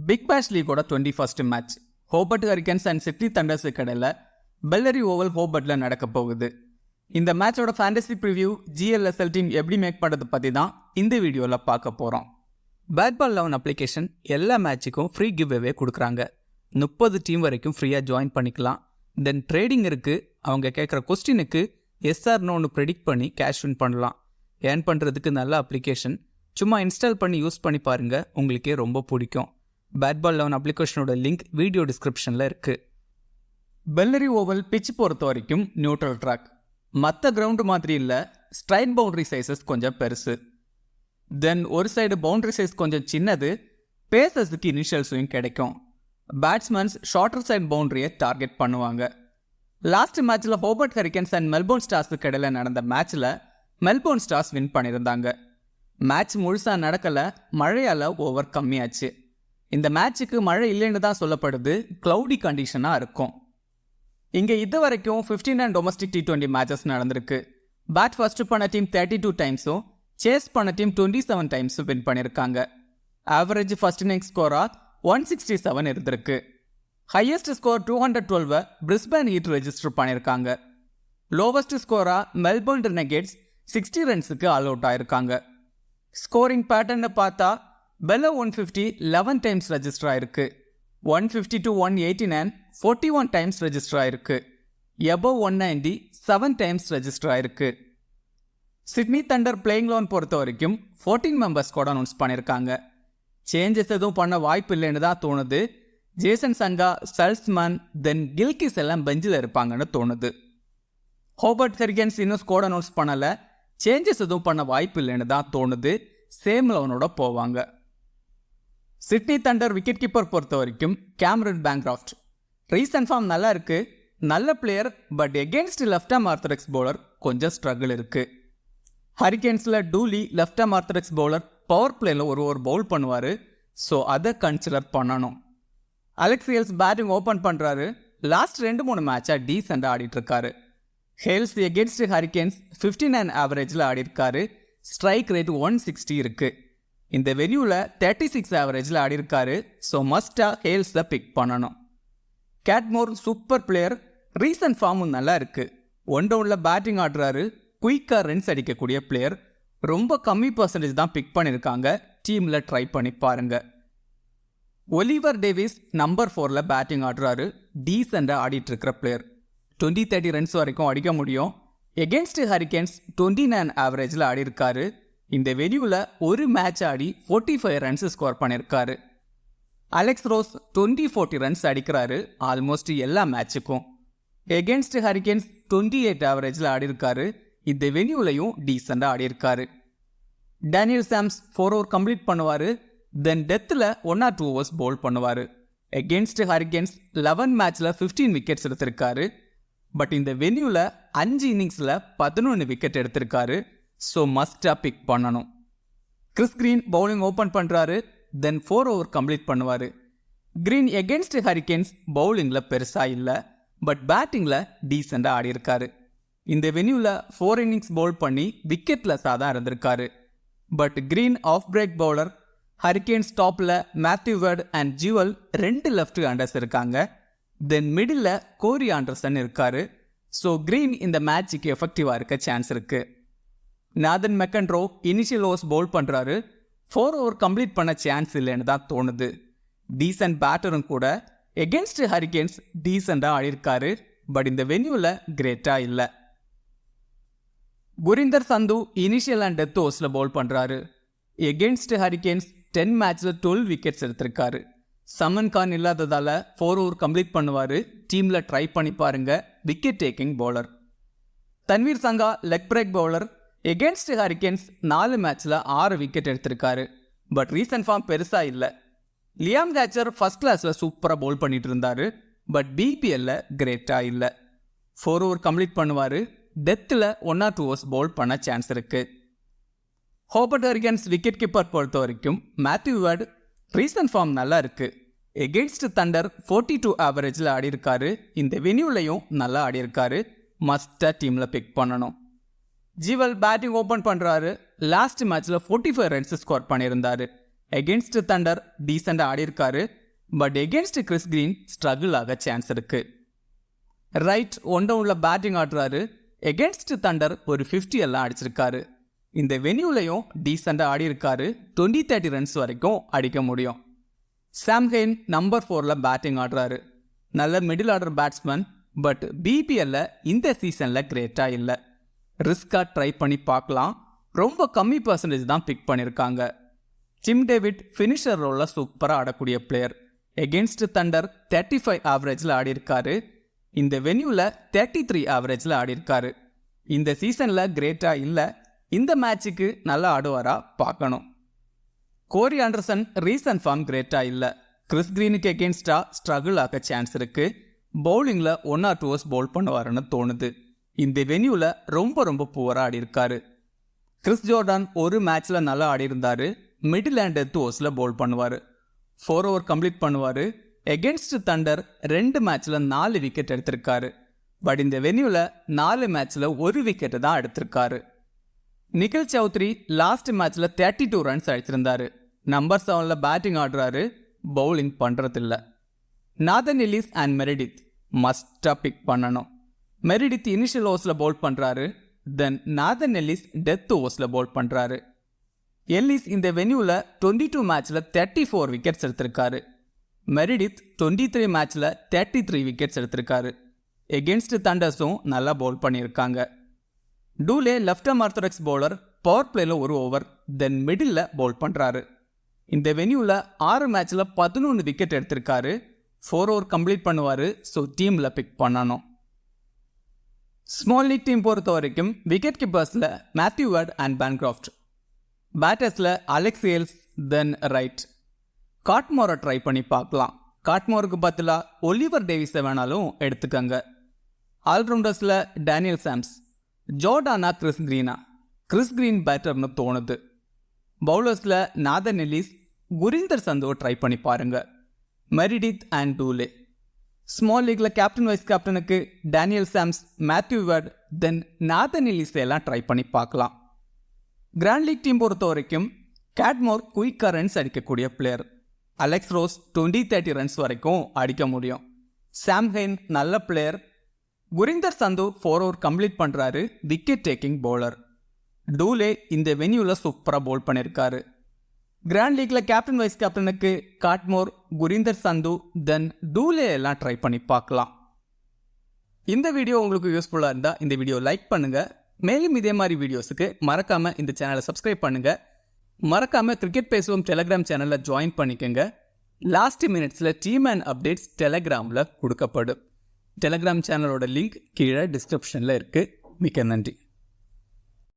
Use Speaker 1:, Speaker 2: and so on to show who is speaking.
Speaker 1: Big bash லீகோட 21st match Hobart Hurricanes and Sydney தண்டர்ஸுக்கு இடையில பெல்லரி ஓவல் ஹோபர்ட்டில் நடக்க போகுது. இந்த மேட்சோட ஃபேண்டசி ப்ரிவ்யூ GLSL டீம் எப்படி மேக் பண்ணுறது பற்றி தான் இந்த வீடியோவில் பார்க்க போகிறோம். பேட்பால் 11 அப்ளிகேஷன் எல்லா மேட்சுக்கும் ஃப்ரீ கிவ் அவே கொடுக்குறாங்க. 30 டீம் வரைக்கும் ஃப்ரீயாக ஜாயின் பண்ணிக்கலாம். தென் ட்ரேடிங் இருக்குது. அவங்க கேட்குற கொஸ்டினுக்கு SR/NOன்னு ப்ரெடிக்ட் பண்ணி கேஷ் வின் பண்ணலாம். ஏர்ன் பண்ணுறதுக்கு நல்ல அப்ளிகேஷன். சும்மா இன்ஸ்டால் பண்ணி யூஸ் பண்ணி பாருங்கள், உங்களுக்கே ரொம்ப பிடிக்கும். பேட்பால் 11 அப்ளிகேஷனோட லிங்க் வீடியோ டிஸ்கிரிப்ஷனில் இருக்குது. பெல்லரி ஓவல் பிட்ச் பொறுத்த வரைக்கும் நியூட்ரல் ட்ராக். மற்ற கிரவுண்டு மாதிரி இல்லை, ஸ்ட்ரைட் பவுண்டரி சைஸஸ் கொஞ்சம் பெருசு. தென் ஒரு சைடு பவுண்டரி சைஸ் கொஞ்சம் சின்னது, பேசர்ஸுக்கு இனிஷியல்ஸையும் கிடைக்கும். பேட்ஸ்மேன்ஸ் ஷார்ட்டர் சைட் பவுண்டரியை டார்கெட் பண்ணுவாங்க. லாஸ்ட் மேட்ச்சில் ஹோபர்ட் ஹரிக்கன்ஸ் அண்ட் மெல்போர்ன் ஸ்டார்ஸுக்கு இடையில நடந்த மேட்ச்சில் மெல்போர்ன் ஸ்டார்ஸ் வின் பண்ணியிருந்தாங்க. மேட்ச் முழுசாக நடக்கலை, மழையால் ஓவர் கம்மியாச்சு. இந்த மேட்சுக்கு மழை இல்லைன்னு தான் சொல்லப்படுது, க்ளவுடி கண்டிஷனாக இருக்கும். இங்கே இது வரைக்கும் 15 டொமஸ்டிக் T20 மேட்சஸ் நடந்திருக்கு. பேட் ஃபர்ஸ்ட் பண்ண டீம் 32 டைம்ஸும் சேஸ் பண்ண டீம் 27 டைம்ஸும் வின் பண்ணியிருக்காங்க. ஆவரேஜ் ஃபர்ஸ்ட் இன்னிங்ஸ் ஸ்கோராக 167 இருந்திருக்கு. Highest score 212 Brisbane Heat register பண்ணியிருக்காங்க. லோவஸ்ட் ஸ்கோராக மெல்போர்ன் ரெனகேட்ஸ் 60 ரன்ஸுக்கு ஆல் அவுட் ஆயிருக்காங்க. ஸ்கோரிங் பேட்டர்னை பார்த்தா பெல்லோ 150 11 டைம்ஸ் ரெஜிஸ்டர் ஆயிருக்கு. 150 to 189 41 டைம்ஸ் ரெஜிஸ்டர் ஆயிருக்கு. எபோவ் 190 7 டைம்ஸ் ரெஜிஸ்டர் ஆயிருக்கு. சிட்னி தண்டர் பிளேயிங் லோன் பொறுத்த வரைக்கும் 14 மெம்பர்ஸ் கூட அனௌன்ஸ் பண்ணியிருக்காங்க. சேஞ்சஸ் எதுவும் பண்ண வாய்ப்பு இல்லைன்னு தான் தோணுது. ஜேசன் சங்கா, சல்ஸ்மன், தென் கில்கிஸ் எல்லாம் பெஞ்சில் இருப்பாங்கன்னு தோணுது. ஹோபர்ட் ஹரிக்கன்ஸ் இன்னும் ஸ்கோர் அனௌன்ஸ் பண்ணலை. சேஞ்சஸ் எதுவும் பண்ண வாய்ப்பு இல்லைன்னு தான் தோணுது. சேம் லோனோட போவாங்க. சிட்னி தண்டர் விக்கெட் கீப்பர் பொறுத்த வரைக்கும் கேமரன் பேங்க்ராஃப்ட். ரீசன்ட் ஃபார்ம் நல்லா இருக்கு, நல்ல player. But against left arm orthodox bowler கொஞ்சம் ஸ்ட்ரகிள் இருக்கு. ஹரிக்கன்ஸில் Dooley left arm orthodox bowler power பிளேயில் ஒரு பவுல் பண்ணுவார். ஸோ அதை கன்சிடர் பண்ணணும். அலெக்ஸ் ஹேல்ஸ் பேட்டிங் ஓப்பன் பண்ணுறாரு. லாஸ்ட் 2-3 மேட்சாக டீசெண்டாக ஆடிட்டு இருக்காரு. ஹேல்ஸ் எகென்ஸ்ட் ஹரிக்கன்ஸ் 59 ஆவரேஜில் ஆடிருக்காரு. ஸ்ட்ரைக் ரேட் 160 இருக்கு. இந்த வென்யூவில் 36 ஆவரேஜில் ஆடிருக்காரு. ஸோ மஸ்டாக ஹேல்ஸை பிக் பண்ணணும். கேட்மோர் சூப்பர் பிளேயர், ரீசன்ட் ஃபார்மும் நல்லா இருக்கு. ஒன் டவுனில் பேட்டிங் ஆடுறாரு. குயிக்காக ரன்ஸ் அடிக்கக்கூடிய பிளேயர். ரொம்ப கம்மி பர்சன்டேஜ் தான் பிக் பண்ணியிருக்காங்க. டீமில் ட்ரை பண்ணி பாருங்க. ஒலிவர் டேவிஸ் நம்பர் 4ல் பேட்டிங் ஆடுறாரு. டீசெண்டாக ஆடிட்டு இருக்கிற பிளேயர். 20-30 ரன்ஸ் வரைக்கும் அடிக்க முடியும். எகென்ஸ்ட் ஹரிக்கன்ஸ் 29 ஆவரேஜில் ஆடிருக்காரு. இந்த வென்யூவில் ஒரு மேட்ச் ஆடி 45 ரன்ஸ் ஸ்கோர் பண்ணியிருக்காரு. அலெக்ஸ் ரோஸ் 20-40 ரன்ஸ் அடிக்கிறாரு ஆல்மோஸ்ட் எல்லா மேட்சுக்கும். எகென்ஸ்ட் ஹரிக்கன்ஸ் 28 ஆவரேஜில் ஆடிருக்காரு. இந்த வென்யூலையும் டீசெண்டாக ஆடிருக்காரு. டேனியல் சாம்ஸ் 4 ஓவர் கம்ப்ளீட் பண்ணுவார். தென் டெத்தில் 1 or 2 overs பவுல் பண்ணுவார். எகென்ஸ்ட் ஹரிக்கன்ஸ் 11 மேட்ச்சில் 15 விக்கெட்ஸ் எடுத்திருக்காரு. பட் இந்த வென்யூவில் 5 இன்னிங்ஸில் 11 விக்கெட் எடுத்திருக்காரு. ஸோ மஸ்டாக பிக் பண்ணணும். கிறிஸ் கிரீன் பவுலிங் ஓப்பன் பண்ணுறாரு. தென் 4 ஓவர் கம்ப்ளீட் பண்ணுவார். கிரீன் எகென்ஸ்ட் ஹரிக்கன்ஸ் பவுலிங்கில் பெருசாக இல்லை, பட் பேட்டிங்கில் டீசெண்டாக ஆடியிருக்காரு. இந்த வென்யூவில் 4 இன்னிங்ஸ் பவுல் பண்ணி விக்கெட்டில் சாதா இருந்திருக்காரு. But Green off break bowler. Hurricanes டாப்பில் Matthew Wade and Jewell 2 left handers இருக்காங்க. தென் மிடில் கோரி ஆண்டர்சன் இருக்காரு. ஸோ கிரீன் இந்த மேட்சுக்கு எஃபெக்டிவாக இருக்க சான்ஸ் இருக்கு. Nathan McAndrew initial overs bowl பண்ணுறாரு. 4 ஓவர் கம்ப்ளீட் பண்ண சான்ஸ் இல்லைன்னு தான் தோணுது. டீசென்ட் பேட்டரும் கூட. எகென்ஸ்ட் ஹரிக்கன்ஸ் டீசெண்டாக ஆடிருக்காரு. பட் இந்த வென்யூவில் கிரேட்டாக இல்லை. குரிந்தர் சந்து இனிஷியல் அண்ட் டெத் ஓவர்ஸில் பவுல் பண்ணுறாரு. எகென்ஸ்ட் ஹரிக்கன்ஸ் 10 மேட்ச்சில் 12 விக்கெட்ஸ் எடுத்திருக்காரு. சமன் கான் இல்லாததால் 4 ஓவர் கம்ப்ளீட் பண்ணுவார். டீமில் ட்ரை பண்ணி பாருங்க. Wicket taking bowler. Tanveer Sangha leg break bowler. Against Hurricanes 4 மேட்ச்சில் 6 விக்கெட் எடுத்திருக்காரு. பட் ரீசன்ட் ஃபார்ம் பெருசாக இல்லை. லியாம் கேச்சர் ஃபர்ஸ்ட் கிளாஸில் சூப்பராக பவுல் பண்ணிட்டு இருந்தார். பட் BPLல கிரேட்டாக இல்லை. 4 ஓவர் கம்ப்ளீட் பண்ணுவார். டெத்தில் 1 or 2 overs பவுல் பண்ண சான்ஸ் இருக்கு. ஹோபர்ட் ஹரிக்கன்ஸ் விக்கெட் கீப்பர் பொறுத்த வரைக்கும் மேத்யூ வேர்ட். ரீசன்ட் ஃபார்ம் நல்லா இருக்கு. Against Thunder 42 ஆவரேஜில் ஆடிருக்காரு. இந்த வென்யூலையும் நல்லா ஆடிருக்காரு. மஸ்டாக டீமில் பிக் பண்ணணும். ஜுவல் பேட்டிங் ஓப்பன் பண்ணுறாரு. லாஸ்ட் மேட்ச்சில் 45 ரன்ஸ் ஸ்கோர் பண்ணியிருந்தாரு. எகென்ஸ்ட் தண்டர் டீசெண்டாக ஆடி இருக்காரு. But against Chris green struggle ஆக சான்ஸ் இருக்கு. ரைட் ஒன் டவுன்ல பேட்டிங் ஆடுறாரு. எகென்ஸ்ட் தண்டர் ஒரு 50 எல்லாம் அடிச்சிருக்காரு. இந்த வென்யூலையும் டீசெண்டாக ஆடி இருக்காரு. 20-30 ரன்ஸ் வரைக்கும் அடிக்க முடியும். சாம் ஹெயின் நம்பர் 4ல பேட்டிங் ஆடுறாரு. நல்ல மிடில் ஆர்டர் பேட்ஸ்மேன். பட் பிபிஎல்ல இந்த சீசன்ல கிரேட்டா இல்லை. ரிஸ்கா ட்ரை பண்ணி பார்க்கலாம். ரொம்ப கம்மி பர்சன்டேஜ் தான் பிக் பண்ணியிருக்காங்க. டிம் டேவிட் ஃபினிஷர் ரோல்ல சூப்பராக ஆடக்கூடிய பிளேயர். எகென்ஸ்ட் தண்டர் 35 ஆவரேஜில் ஆடி இருக்காரு. இந்த வென்யூல 33 ஆவரேஜில் ஆடி இருக்காரு. இந்த சீசன்ல கிரேட்டா இல்லை. இந்த மேட்சுக்கு நல்லா ஆடுவாரா பார்க்கணும். கோரி ஆண்டர்சன் ரீசன்ட் ஃபார்ம் கிரேட்டா இல்லை. கிறிஸ் கிரீனுக்கு எகென்ஸ்டா ஸ்ட்ரகிள் ஆக சான்ஸ் இருக்கு. பவுலிங்ல 1 or 2 overs பவுல் பண்ணுவாருன்னு தோணுது. இந்த வென்யூல ரொம்ப புவரா ஆடி இருக்காரு. கிறிஸ் ஜோர்டான் ஒரு மேட்ச்ல நல்லா ஆடி இருந்தாரு. மிடில் அண்ட் டெத் ஓவர்ஸ்ல பவுல் பண்ணுவாரு. 4 over கம்ப்ளீட் பண்ணுவாரு. எகென்ஸ்ட் தண்டர் 2 மேட்ச்ல 4 விக்கெட் எடுத்திருக்காரு. பட் இந்த வென்யூல 4 மேட்ச்ல 1 விக்கெட் தான் எடுத்திருக்காரு. நிகில் சௌத்ரி லாஸ்ட் மேட்ச்ல 32 ரன்ஸ் அடிச்சிருந்தாரு. நம்பர் 7ல பேட்டிங் ஆடுறாரு. பவுலிங் பண்றதில்ல. நாதன் எல்லிஸ் அண்ட் மெரிடித் மஸ்டா பிக் பண்ணணும். மெரிடித் இனிஷியல் ஓவர்ஸ்ல பவுல் பண்றாரு. தென் நாதன் எல்லிஸ் டெத் ஓவர்ஸ்ல பவுல் பண்றாரு. எல்லிஸ் இந்த வென்யூல 22 மேட்ச்ல 34 விக்கெட்ஸ் எடுத்திருக்காரு. மெரிடித் 23 மேட்ச்ல 33 விக்கெட்ஸ் எடுத்திருக்காரு. எகென்ஸ்ட் தண்டர்ஸும் நல்லா பவுல் பண்ணியிருக்காங்க. Dooley left arm orthodox bowler. Power பிளேல 1 ஓவர் தென் மிடில் பவுல் பண்றாரு. இந்த வென்யூல 6 மேட்ச்ல 11 விக்கெட் எடுத்திருக்காரு. 4 over கம்ப்ளீட் பண்ணுவாரு. ஸோ டீம்ல பிக் பண்ணணும். ஸ்மால் லீக் டீம் பொறுத்த வரைக்கும் விக்கெட் கீப்பர்ஸ்ல மேத்யூ வார்ட் அண்ட் பேன்கிராஃப்ட். பேட்டர்ஸ்ல அலெக்ஸ் ஹேல்ஸ் தென் ரைட். காட்மோரை ட்ரை பண்ணி பார்க்கலாம். காட்மோருக்கு பதிலாக ஒலிவர் டேவிஸை வேணாலும் எடுத்துக்கங்க. ஆல்ரவுண்டர்ஸ்ல டேனியல் சாம்ஸ், ஜோர்டானா கிறிஸ் கிரீனா. கிறிஸ் கிரீன் பேட்டர்னு தோணுது. பவுலர்ஸ்ல நாதன் எல்லிஸ், குரிந்தர் சந்துவை ட்ரை பண்ணி பாருங்க. Meredith and Dooley. ஸ்மால் லீக்ல கேப்டன் வைஸ் கேப்டனுக்கு Daniel Sams, Matthew Wade then Nathan Ellis எல்லாம் ட்ரை பண்ணி பார்க்கலாம். கிராண்ட் லீக் டீம் பொறுத்த வரைக்கும் கேட்மோர் குயிக்காக ரன்ஸ் அடிக்கக்கூடிய பிளேயர். அலெக்ஸ் ரோஸ் 20-30 ரன்ஸ் வரைக்கும் அடிக்க முடியும். சாம் ஹெயின் நல்ல player. Gurinder Sandhu 4 over complete பண்றாரு. Wicket taking bowler. டூலே இந்த வென்யூல சூப்பரா பவுல் பண்ணியிருக்காரு. கிராண்ட் லீக்ல கேப்டன் வைஸ் கேப்டனுக்கு காட்மோர், குரிந்தர் சந்து தென் டூலே எல்லாம் ட்ரை பண்ணி பார்க்கலாம். இந்த வீடியோ உங்களுக்கு யூஸ்ஃபுல்லா இருந்தா இந்த வீடியோ லைக் பண்ணுங்க. மேலும் இதே மாதிரி வீடியோஸுக்கு மறக்காம இந்த சேனலை சப்ஸ்கிரைப் பண்ணுங்க. மறக்காம கிரிக்கெட் பேசுவோம் டெலிகிராம் சேனல்ல ஜாயின் பண்ணிக்கங்க. லாஸ்ட் மினிட்ஸ்ல டீம் அண்ட் அப்டேட்ஸ் டெலிகிராம்ல கொடுக்கப்படும். டெலிகிராம் சேனலோட லிங்க் கீழே டிஸ்கிரிப்ஷன்ல இருக்கு. மிக்க நன்றி.